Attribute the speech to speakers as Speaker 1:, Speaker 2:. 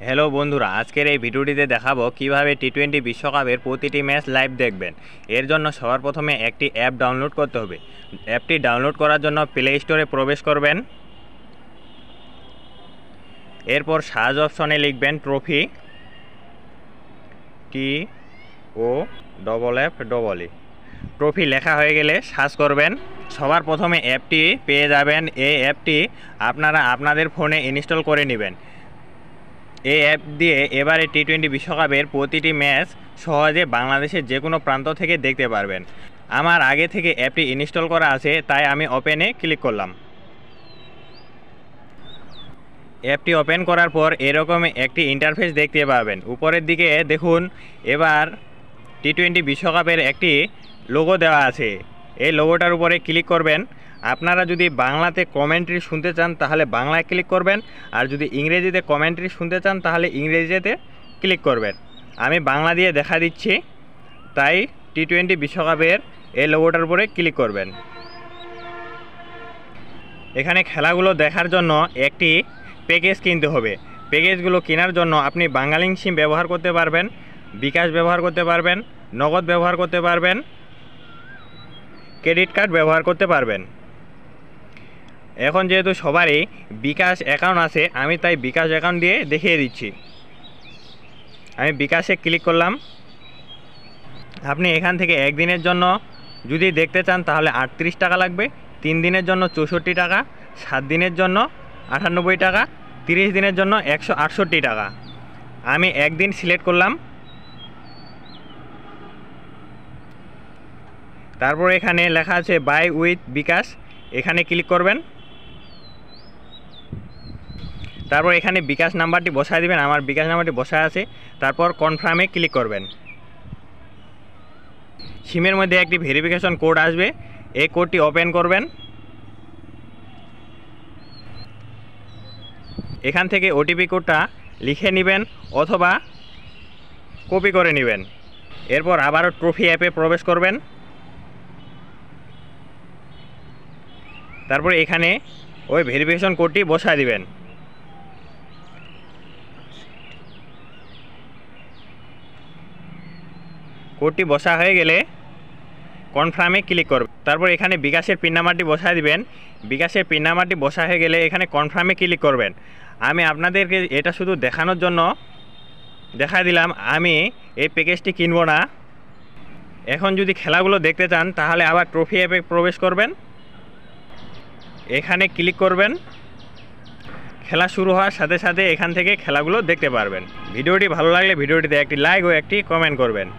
Speaker 1: Hello বন্ধুরা, আজকের এই ভিডিওটিতে দেখাবো কিভাবে টি-20 বিশ্বকাপের প্রতিটি ম্যাচ লাইভ দেখবেন। এর জন্য সবার প্রথমে একটি অ্যাপ ডাউনলোড করতে হবে। অ্যাপটি ডাউনলোড করার জন্য প্লে স্টোরে প্রবেশ করবেন। এরপর সার্চ অপশনে লিখবেন ট্রফি, TOFFE। ট্রফি লেখা হয়ে গেলে সার্চ করবেন। সবার প্রথমে অ্যাপটি পেয়ে যাবেন। এই অ্যাপটি আপনারা আপনাদের ফোনে ইনস্টল করে নেবেন। এই অ্যাপ দিয়ে এবারে টি-20 বিশ্বকাপের প্রতিটি ম্যাচ সহজে বাংলাদেশের যে কোনো প্রান্ত থেকে দেখতে পারবেন। আমার আগে থেকে অ্যাপটি ইনস্টল করা আছে, তাই আমি ওপেনে ক্লিক করলাম। অ্যাপটি ওপেন করার পর এরকম একটি ইন্টারফেস দেখতে পাবেন। উপরের দিকে দেখুন, এবার টি-20 বিশ্বকাপের একটি লোগো দেওয়া আছে। এই লোগোটার উপরে ক্লিক করবেন। আপনারা যদি বাংলাতে কমেন্ট্রি শুনতে চান তাহলে বাংলায় ক্লিক করবেন, আর যদি ইংরেজিতে কমেন্ট্রি শুনতে চান তাহলে ইংরেজিতে ক্লিক করবেন। আমি বাংলা দিয়ে দেখা দিচ্ছি, তাই টি-20 বিশ্বকাপের এই লোগোটার উপরে ক্লিক করবেন। এখানে খেলাগুলো দেখার জন্য একটি প্যাকেজ কিনতে হবে। প্যাকেজগুলো কেনার জন্য আপনি বাংলালিংক সিম ব্যবহার করতে পারবেন, বিকাশ ব্যবহার করতে পারবেন, নগদ ব্যবহার করতে পারবেন, ক্রেডিট কার্ড ব্যবহার করতে পারবেন। এখন যেহেতু সবারই বিকাশ অ্যাকাউন্ট আছে, আমি তাই বিকাশ অ্যাকাউন্ট দিয়ে দেখিয়ে দিচ্ছি। আমি বিকাশে ক্লিক করলাম। আপনি এখান থেকে একদিনের জন্য যদি দেখতে চান তাহলে 38 টাকা লাগবে, 3 দিনের জন্য 64 টাকা, 7 দিনের জন্য 98 টাকা, 30 দিনের জন্য 168 টাকা। আমি একদিন সিলেক্ট করলাম। তারপর এখানে লেখা আছে বাই উইথ বিকাশ, এখানে ক্লিক করবেন। তারপর এখানে বিকাশ নাম্বারটি বসায় দিবেন। আমার বিকাশ নাম্বারটি বসায় আছে। তারপর কনফার্মে ক্লিক করবেন। সিমের মধ্যে একটি ভেরিফিকেশন কোড আসবে, এই কোডটি ওপেন করবেন। এখান থেকে ওটিপি কোডটা লিখে নেবেন অথবা কপি করে নেবেন। এরপর আবারও ট্রফি অ্যাপে প্রবেশ করবেন। তারপর এখানে ওই ভেরিফিকেশন কোডটি বসায় দিবেন। কোডটি বসা হয়ে গেলে কনফার্মে ক্লিক করবেন। তারপর এখানে বিকাশের পিন নাম্বারটি বসায় দিবেন। বিকাশের পিন নাম্বারটি বসা হয়ে গেলে এখানে কনফার্মে ক্লিক করবেন। আমি আপনাদেরকে এটা শুধু দেখানোর জন্য দেখা দিলাম, আমি এই প্যাকেজটি কিনবো না। এখন যদি খেলাগুলো দেখতে চান তাহলে আবার ট্রফি অ্যাপে প্রবেশ করবেন, এখানে ক্লিক করবেন। খেলা শুরু হওয়ার সাথে সাথে এখান থেকে খেলাগুলো দেখতে পারবেন। ভিডিওটি ভালো লাগলে ভিডিওটিতে একটি লাইক ও একটি কমেন্ট করবেন।